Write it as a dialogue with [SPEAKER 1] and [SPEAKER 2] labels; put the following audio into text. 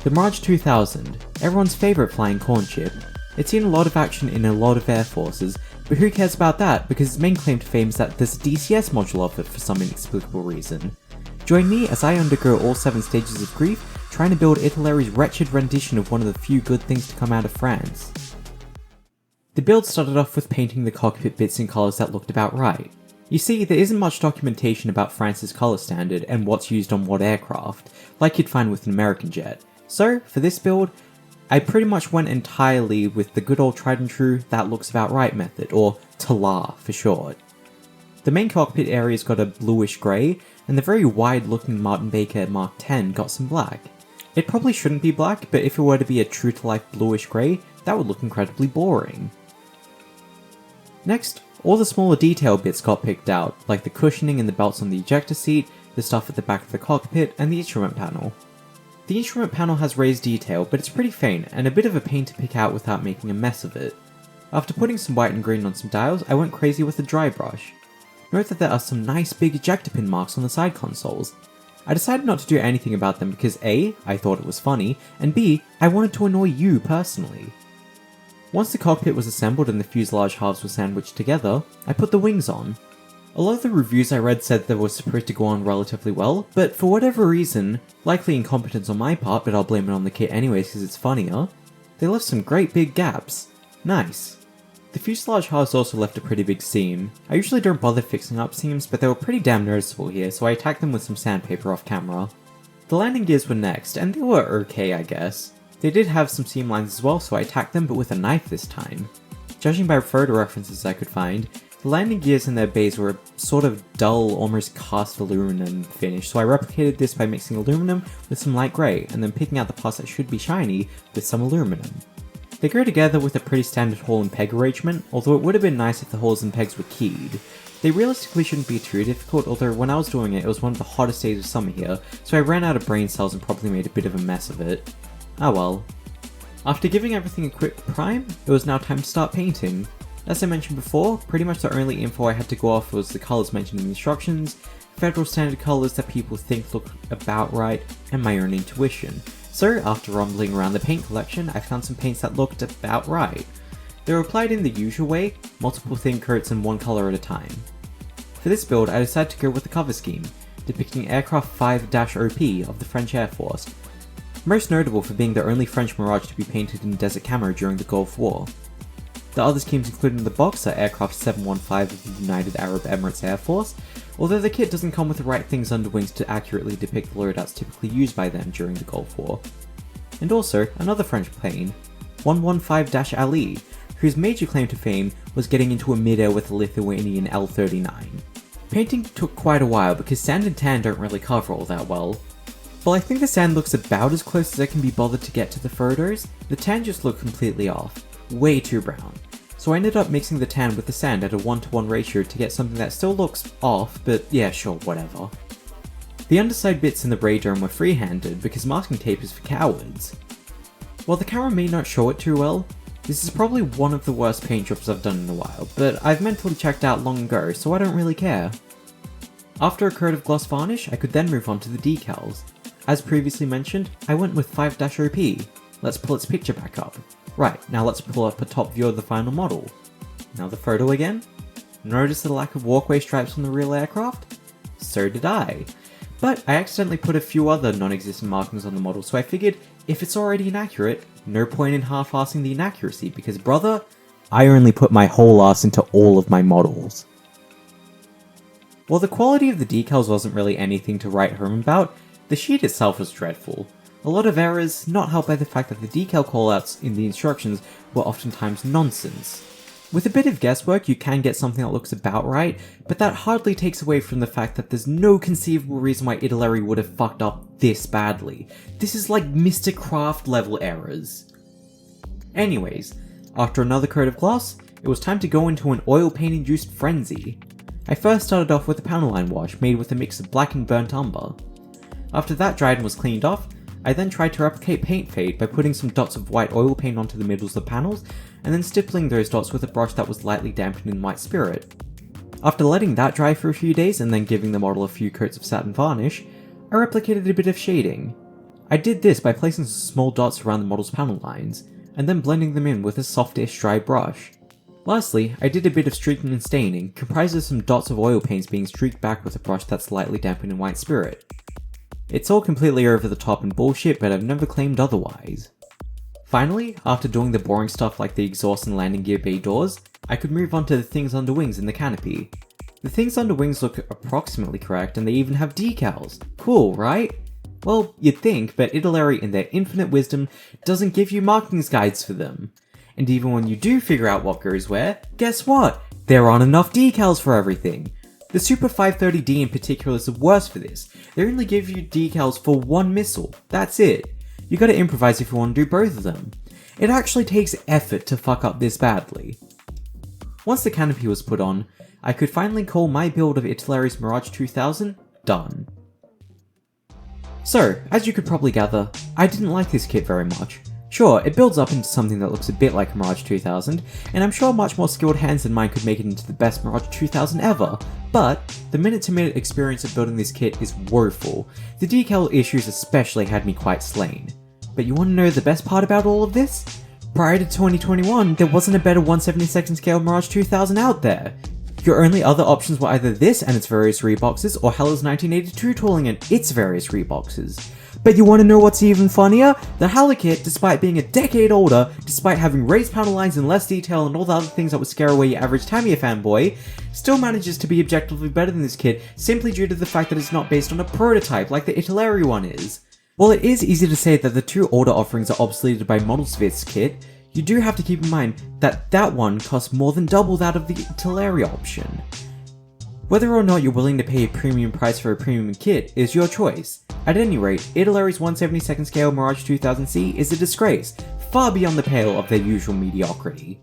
[SPEAKER 1] The Mirage 2000, everyone's favourite flying corn chip. It's seen a lot of action in a lot of air forces, but who cares about that because its main claim to fame is that there's a DCS module of it for some inexplicable reason. Join me as I undergo all 7 stages of grief, trying to build Italy's wretched rendition of one of the few good things to come out of France. The build started off with painting the cockpit bits in colours that looked about right. You see, there isn't much documentation about France's colour standard and what's used on what aircraft, like you'd find with an American jet. So, for this build, I pretty much went entirely with the good old tried and true that looks about right method, or TLAR for short. The main cockpit area's got a bluish grey, and the very wide looking Martin Baker Mark 10 got some black. It probably shouldn't be black, but if it were to be a true to life bluish grey, that would look incredibly boring. Next, all the smaller detail bits got picked out, like the cushioning and the belts on the ejector seat, the stuff at the back of the cockpit, and the instrument panel. The instrument panel has raised detail, but it's pretty faint, and a bit of a pain to pick out without making a mess of it. After putting some white and green on some dials, I went crazy with a dry brush. Note that there are some nice big ejector pin marks on the side consoles. I decided not to do anything about them because A, I thought it was funny, and B, I wanted to annoy you personally. Once the cockpit was assembled and the fuselage halves were sandwiched together, I put the wings on. A lot of the reviews I read said they were supposed to go on relatively well, but for whatever reason, likely incompetence on my part, but I'll blame it on the kit anyways because it's funnier, they left some great big gaps. Nice. The fuselage halves also left a pretty big seam. I usually don't bother fixing up seams, but they were pretty damn noticeable here, so I attacked them with some sandpaper off camera. The landing gears were next, and they were okay I guess. They did have some seam lines as well, so I attacked them but with a knife this time. Judging by photo references I could find, the landing gears in their bays were a sort of dull, almost cast aluminum finish, so I replicated this by mixing aluminum with some light grey, and then picking out the parts that should be shiny with some aluminum. They go together with a pretty standard hole and peg arrangement, although it would have been nice if the holes and pegs were keyed. They realistically shouldn't be too difficult, although when I was doing it, it was one of the hottest days of summer here, so I ran out of brain cells and probably made a bit of a mess of it. Oh well. After giving everything a quick prime, it was now time to start painting. As I mentioned before, pretty much the only info I had to go off was the colours mentioned in the instructions, federal standard colours that people think look about right, and my own intuition. So after rumbling around the paint collection, I found some paints that looked about right. They were applied in the usual way, multiple thin coats and one colour at a time. For this build, I decided to go with the cover scheme, depicting Aircraft 5-OP of the French Air Force, most notable for being the only French Mirage to be painted in desert camo during the Gulf War. The other schemes included in the box are Aircraft 715 of the United Arab Emirates Air Force, although the kit doesn't come with the right things under wings to accurately depict the loadouts typically used by them during the Gulf War. And also, another French plane, 115-Ali, whose major claim to fame was getting into a mid-air with a Lithuanian L-39. Painting took quite a while because sand and tan don't really cover all that well. While I think the sand looks about as close as I can be bothered to get to the photos, the tan just looked completely off, way too brown. So I ended up mixing the tan with the sand at a 1:1 ratio to get something that still looks off, but yeah, sure, whatever. The underside bits in the radome were free-handed because masking tape is for cowards. While the camera may not show it too well, this is probably one of the worst paint jobs I've done in a while, but I've mentally checked out long ago, so I don't really care. After a coat of gloss varnish, I could then move on to the decals. As previously mentioned, I went with 5-OP. Let's pull its picture back up. Right, now let's pull up a top view of the final model. Now the photo again. Notice the lack of walkway stripes on the real aircraft? So did I. But I accidentally put a few other non-existent markings on the model, so I figured if it's already inaccurate, no point in half-assing the inaccuracy because brother, I only put my whole ass into all of my models. While the quality of the decals wasn't really anything to write home about, the sheet itself was dreadful. A lot of errors, not helped by the fact that the decal callouts in the instructions were oftentimes nonsense. With a bit of guesswork, you can get something that looks about right, but that hardly takes away from the fact that there's no conceivable reason why Italy would have fucked up this badly. This is like Mr. Craft level errors. Anyways, after another coat of gloss, it was time to go into an oil paint induced frenzy. I first started off with a panel line wash made with a mix of black and burnt umber. After that dried and was cleaned off, I then tried to replicate paint fade by putting some dots of white oil paint onto the middles of the panels, and then stippling those dots with a brush that was lightly dampened in white spirit. After letting that dry for a few days and then giving the model a few coats of satin varnish, I replicated a bit of shading. I did this by placing some small dots around the model's panel lines, and then blending them in with a softish dry brush. Lastly, I did a bit of streaking and staining, comprised of some dots of oil paints being streaked back with a brush that's lightly dampened in white spirit. It's all completely over the top and bullshit, but I've never claimed otherwise. Finally, after doing the boring stuff like the exhaust and landing gear bay doors, I could move on to the things under wings in the canopy. The things under wings look approximately correct, and they even have decals. Cool, right? Well, you'd think, but Italeri in their infinite wisdom doesn't give you markings guides for them. And even when you do figure out what goes where, guess what? There aren't enough decals for everything. The Super 530D in particular is the worst for this. They only give you decals for one missile, that's it. You gotta improvise if you want to do both of them. It actually takes effort to fuck up this badly. Once the canopy was put on, I could finally call my build of Itileri's Mirage 2000 done. So, as you could probably gather, I didn't like this kit very much. Sure, it builds up into something that looks a bit like Mirage 2000, and I'm sure much more skilled hands than mine could make it into the best Mirage 2000 ever, but the minute-to-minute experience of building this kit is woeful. The decal issues especially had me quite slain. But you want to know the best part about all of this? Prior to 2021, there wasn't a better 1/72nd scale Mirage 2000 out there. Your only other options were either this and its various reboxes, or Hella's 1982 tooling and its various reboxes. But you want to know what's even funnier? The Hella kit, despite being a decade older, despite having raised panel lines and less detail and all the other things that would scare away your average Tamiya fanboy, still manages to be objectively better than this kit simply due to the fact that it's not based on a prototype like the Italeri one is. While it is easy to say that the two older offerings are obsoleted by models of this kit, you do have to keep in mind that that one costs more than double that of the Italeri option. Whether or not you're willing to pay a premium price for a premium kit is your choice. At any rate, Itileri's 1/72nd scale Mirage 2000C is a disgrace, far beyond the pale of their usual mediocrity.